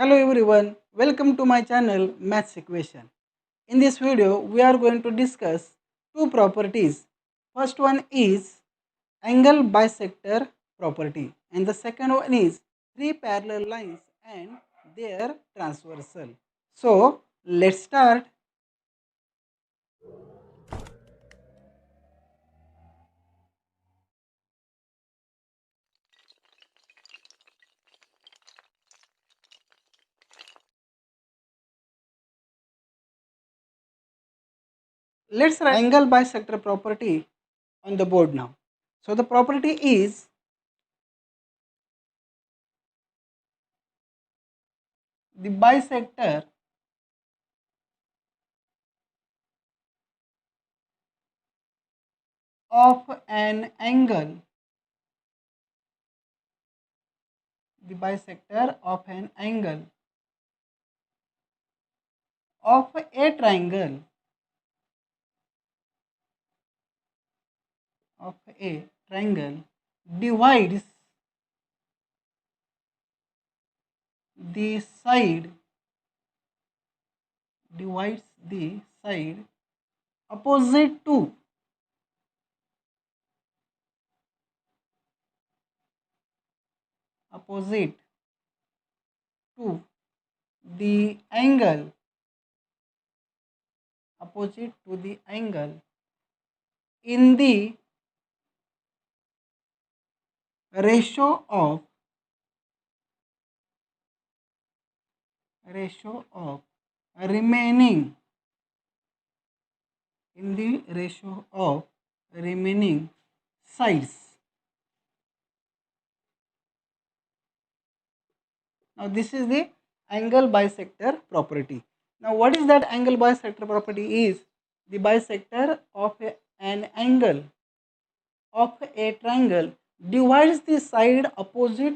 Hello everyone, welcome to my channel Maths Equation. In this video, we are going to discuss two properties. First one is angle bisector property and the second one is three parallel lines and their transversal. So, let's start. Let's write angle bisector property on the board now. So, the property is the bisector of an angle, the bisector of an angle of a triangle of a triangle divides the side divides the side opposite to opposite to the angle opposite to the angle in the ratio of remaining in the ratio of remaining sides. Now this is the angle bisector property. Now what is that angle bisector property is the bisector of an angle of a triangle divides the side opposite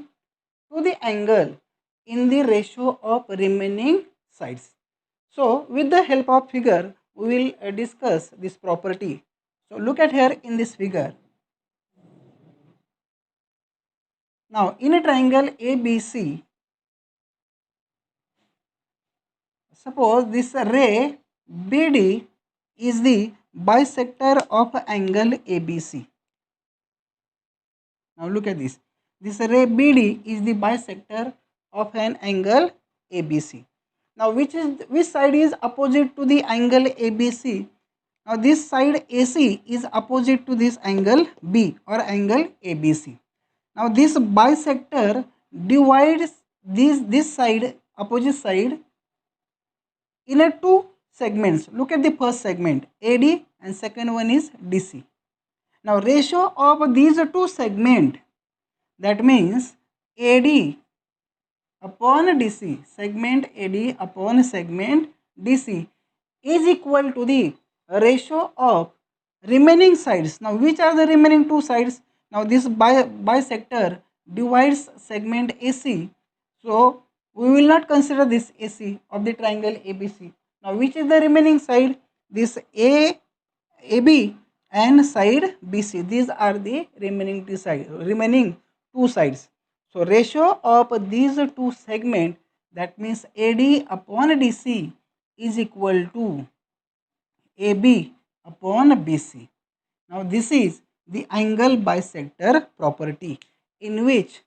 to the angle in the ratio of remaining sides. So with the help of figure we will discuss this property. So look at here in this figure. Now in a triangle ABC, suppose this ray BD is the bisector of angle ABC. Now look at this. This ray BD is the bisector of an angle ABC. Now which side is opposite to the angle ABC? Now this side AC is opposite to this angle B or angle ABC. Now this bisector divides this side opposite side in a two segments. Look at the first segment AD and second one is DC. Now ratio of these two segment, that means AD upon DC, segment AD upon segment DC is equal to the ratio of remaining sides. Now which are the remaining two sides? Now this bisector divides segment AC. So we will not consider this AC of the triangle ABC. Now which is the remaining side? This AB and side BC. These are the remaining two sides. So ratio of these two segments, that means AD upon DC is equal to AB upon BC. Now this is the angle bisector property, in which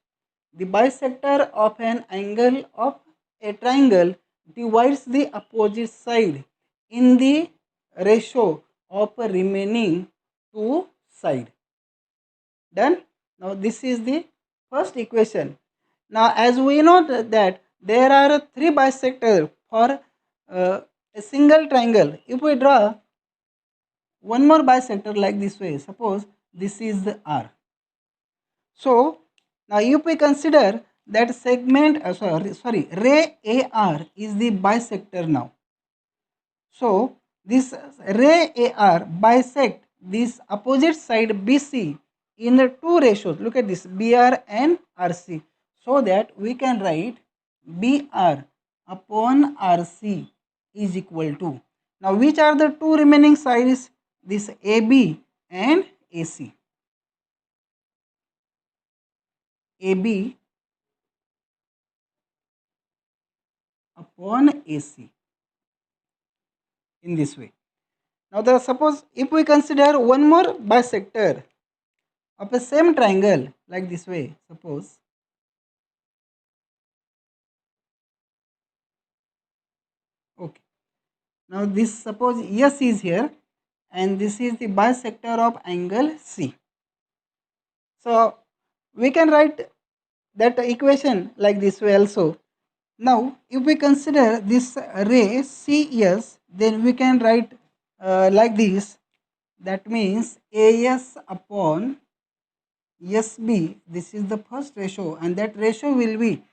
the bisector of an angle of a triangle divides the opposite side in the ratio of remaining two sides. Done? Now this is the first equation. Now as we know that there are three bisectors for a single triangle. If we draw one more bisector like this way, suppose this is the R. So now if we consider that segment, ray AR is the bisector now. So this ray AR bisect this opposite side BC in the two ratios. Look at this, BR and RC, so that we can write BR upon RC is equal to. Now which are the two remaining sides? This AB and AC. AB upon AC in this way. Now the suppose if we consider one more bisector of a same triangle like this way, suppose okay. Now this suppose S is here and this is the bisector of angle C. So we can write that equation like this way also. Now if we consider this ray CS, then we can write like this. That means AS upon SB. This is the first ratio and that ratio will be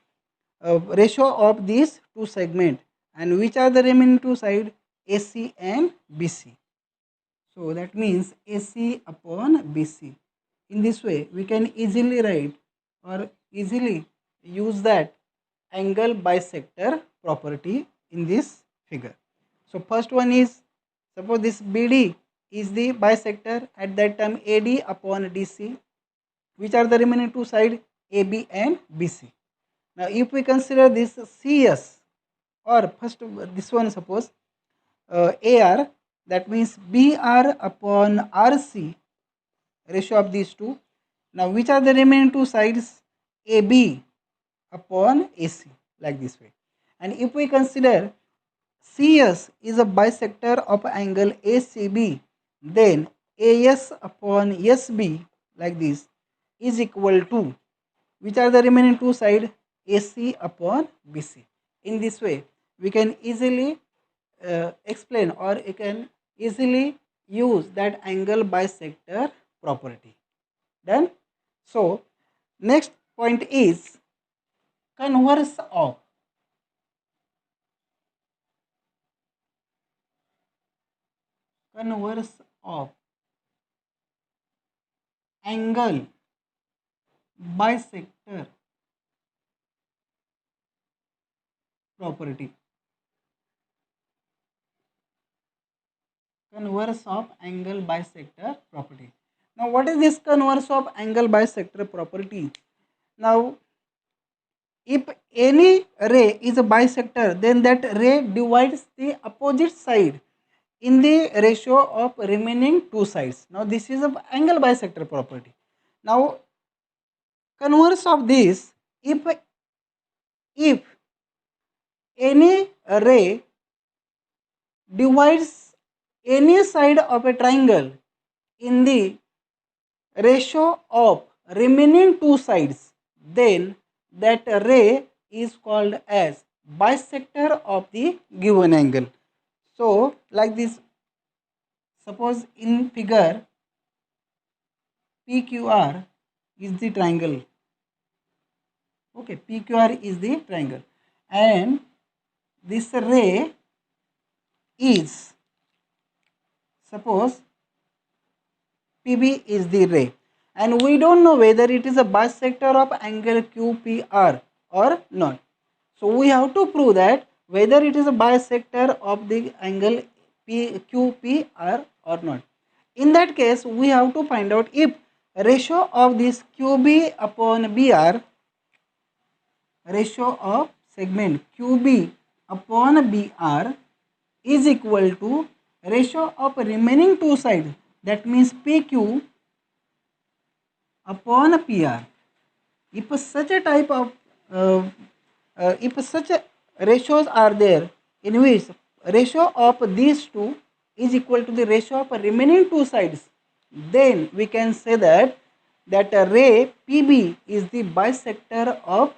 ratio of these two segments, and which are the remaining two sides, AC and BC. So that means AC upon BC. In this way we can easily write or easily use that angle bisector property in this figure. So first one is, suppose this BD is the bisector, at that time AD upon DC, which are the remaining two sides, AB and BC. Now if we consider this CS, or first this one suppose AR, that means BR upon RC, ratio of these two. Now which are the remaining two sides, AB upon AC, like this way. And if we consider CS is a bisector of angle ACB, then AS upon SB, like this, is equal to, which are the remaining two sides, AC upon BC. In this way we can easily explain, or you can easily use that angle bisector property. Done. So next point is converse of. Converse of angle bisector property. Converse of angle bisector property. Now what is this converse of angle bisector property? Now if any ray is a bisector, then that ray divides the opposite side in the ratio of remaining two sides. Now this is a angle bisector property. Now converse of this, if any ray divides any side of a triangle in the ratio of remaining two sides, then that ray is called as bisector of the given angle. So like this, suppose in figure PQR is the triangle. Okay, PQR is the triangle, and this ray is, suppose PB is the ray, and we don't know whether it is a bisector of angle QPR or not. So we have to prove that whether it is a bisector of the angle QPR or not. In that case, we have to find out if ratio of this QB upon BR, ratio of segment QB upon BR is equal to ratio of remaining two sides, that means PQ upon PR. If such a type of if such ratios are there in which ratio of these two is equal to the ratio of remaining two sides, then we can say that ray PB is the bisector of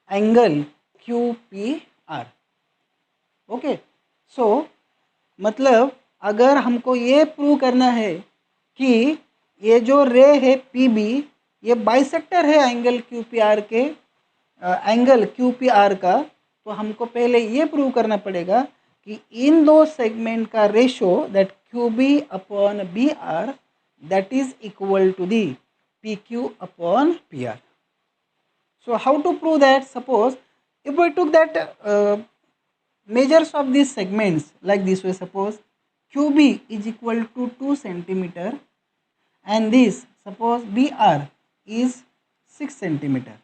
angle QPR. Okay, so मतलब अगर हमको ये prove करना है कि ये जो रे है PB ये बाइसेक्टर है एंगल QPR के एंगल QPR का, तो हमको पहले ये प्रूव करना पड़ेगा कि इन दो सेगमेंट का ratio that QB upon BR that is equal to the PQ upon PR. So how to prove that? Suppose if we took that measures of these segments like this way, suppose QB is equal to 2 centimeter and this suppose BR is 6 centimeter.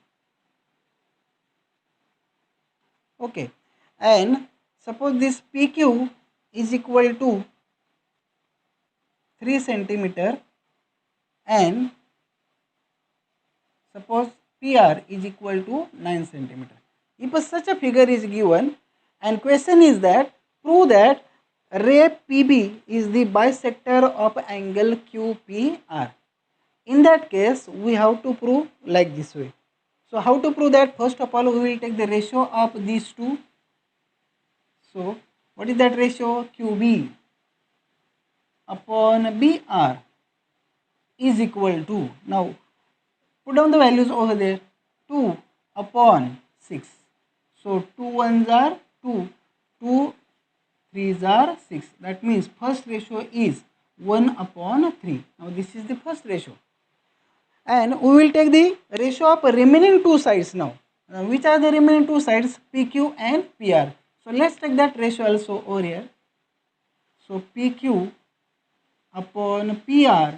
Okay, and suppose this PQ is equal to 3 centimeter and suppose PR is equal to 9 centimeter. If such a figure is given and question is that prove that ray PB is the bisector of angle QPR. In that case, we have to prove like this way. So how to prove that? First of all, we will take the ratio of these two. So what is that ratio? QB upon BR is equal to, now put down the values over there, 2 upon 6. So 2 ones are 2, 2 3s are 6. That means first ratio is 1 upon 3. Now this is the first ratio. And we will take the ratio of remaining two sides now. Now which are the remaining two sides? PQ and PR. So let's take that ratio also over here. So PQ upon PR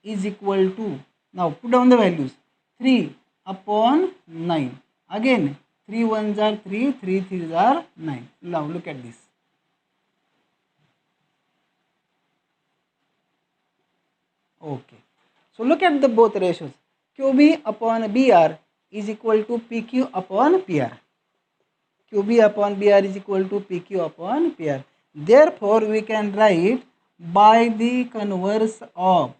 is equal to, now put down the values, 3 upon 9. Again 3 ones are 3, 3 threes are 9. Now look at this. Okay. So look at the both ratios. QB upon BR is equal to PQ upon PR. QB upon BR is equal to PQ upon PR. Therefore, we can write by the converse of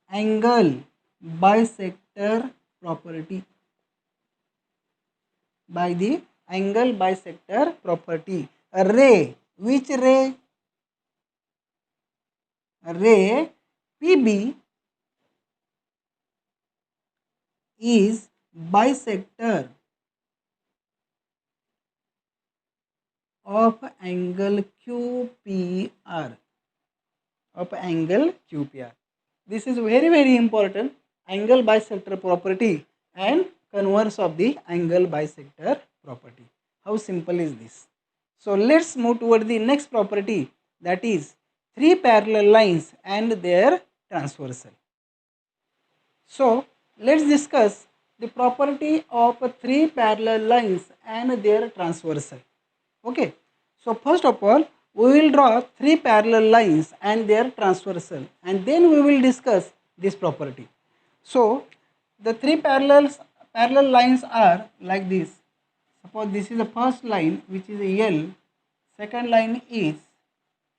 angle bisector property. By the angle bisector property. A ray, which ray? Ray PB is bisector of angle QPR. This is very important, angle bisector property and converse of the angle bisector property. How simple is this? So let's move toward the next property, that is three parallel lines and their transversal. So let's discuss the property of three parallel lines and their transversal. Okay. So first of all, we will draw three parallel lines and their transversal, and then we will discuss this property. So the three parallel lines are like this. Suppose this is the first line, which is L. Second line is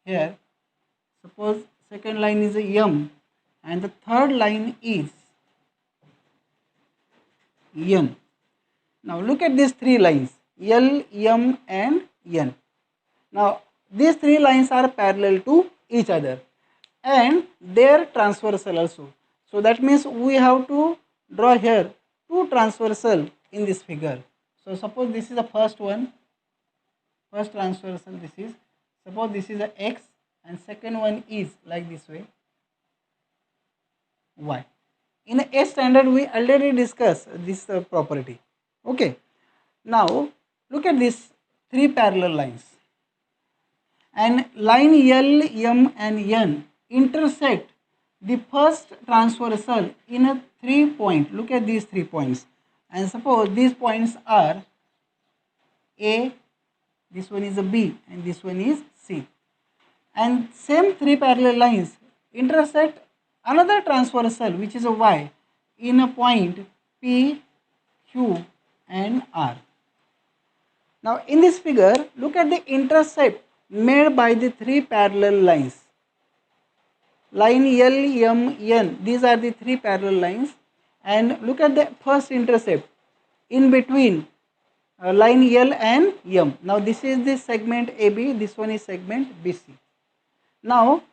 here. Suppose second line is M, and the third line is N. Now look at these three lines, L, M and N. Now these three lines are parallel to each other and their transversal also. So that means we have to draw here two transversal in this figure. So suppose this is the first one, first transversal this is, suppose this is a X, and second one is like this way, Y. In a standard we already discussed this property. Okay. Now look at these three parallel lines, and line L, M and N intersect the first transversal in a 3 point. Look at these 3 points, and suppose these points are A, this one is a B and this one is C, and same three parallel lines intersect another transversal which is a Y in a point P, Q and R. Now in this figure, look at the intercept made by the three parallel lines. Line L, M, N, these are the three parallel lines, and look at the first intercept in between line L and M. Now this is the segment AB, this one is segment BC. Now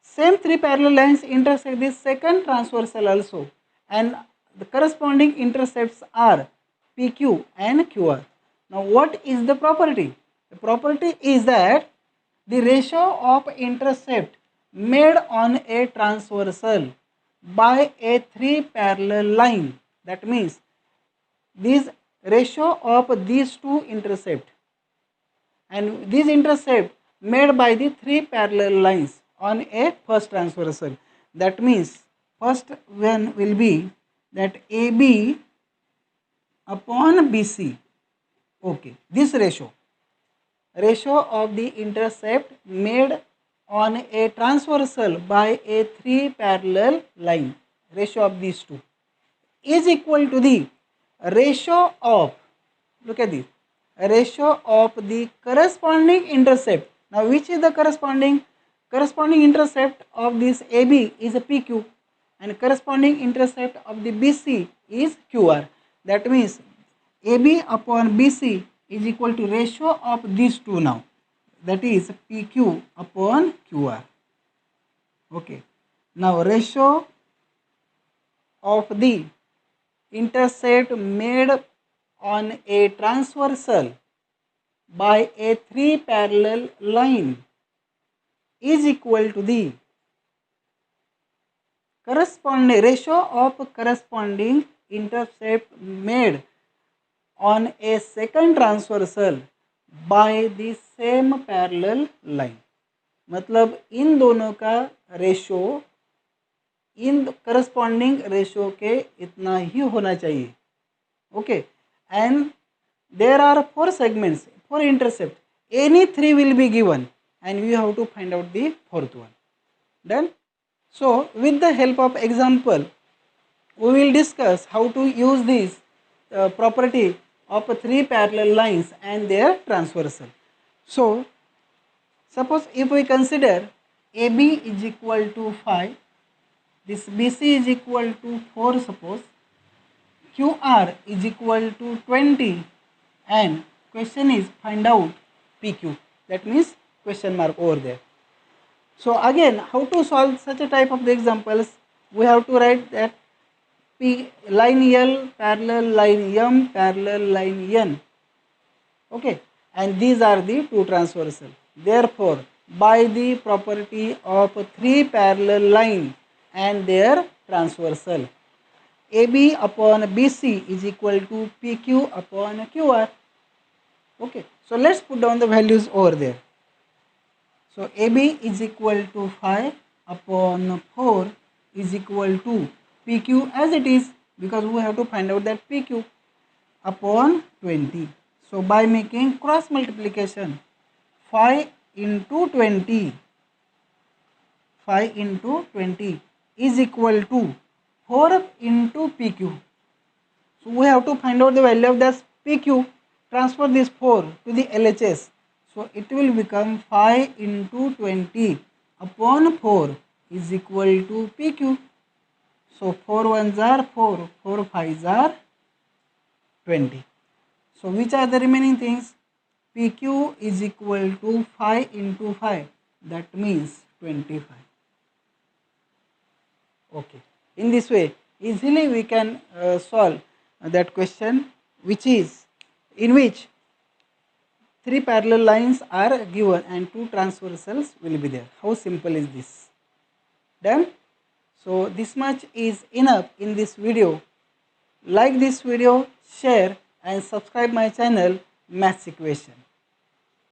same three parallel lines intersect this second transversal also, and the corresponding intercepts are PQ and QR. Now what is the property? The property is that the ratio of intercept made on a transversal by a three parallel line, that means this ratio of these two intercept and this intercept made by the three parallel lines on a first transversal, that means First one will be that AB upon BC. Okay, this ratio of the intercept made on a transversal by a three parallel line, ratio of these two is equal to the ratio of, look at this, ratio of the corresponding intercept. Now which is the corresponding intercept of this AB is a PQ, and corresponding intercept of the BC is QR. That means AB upon BC is equal to ratio of these two now, that is PQ upon QR. Okay, now ratio of the intercept made on a transversal by a three parallel line is equal to the corresponding ratio of corresponding intercept made on a second transversal by the same parallel line. मतलब इन दोनों का ratio इन corresponding ratio के इतना ही होना चाहिए. Okay, and there are 4 segments, 4 intercept, any 3 will be given and we have to find out the 4th one. Done. So with the help of example we will discuss how to use this property of 3 parallel lines and their transversal. So suppose if we consider AB is equal to 5, this BC is equal to 4, suppose QR is equal to 20, and question is find out PQ, that means question mark over there. So again, how to solve such a type of the examples? We have to write that P line L parallel line M parallel line N. Okay, and these are the two transversal. Therefore, by the property of 3 parallel line and their transversal, AB upon BC is equal to PQ upon QR. Okay, so let's put down the values over there. So AB is equal to 5 upon 4 is equal to PQ as it is, because we have to find out that PQ upon 20. So by making cross multiplication, 5 into 20 is equal to 4 into PQ. So we have to find out the value of this PQ, transfer this 4 to the LHS. So it will become 5 into 20 upon 4 is equal to PQ. So 4 ones are 4, 4 fives are 20. So which are the remaining things? PQ is equal to 5 into 5, that means 25. Okay, in this way easily we can solve that question, which is in which 3 parallel lines are given and 2 transversals will be there. How simple is this? Done. So this much is enough in this video. Like this video, share and subscribe my channel Maths Equation.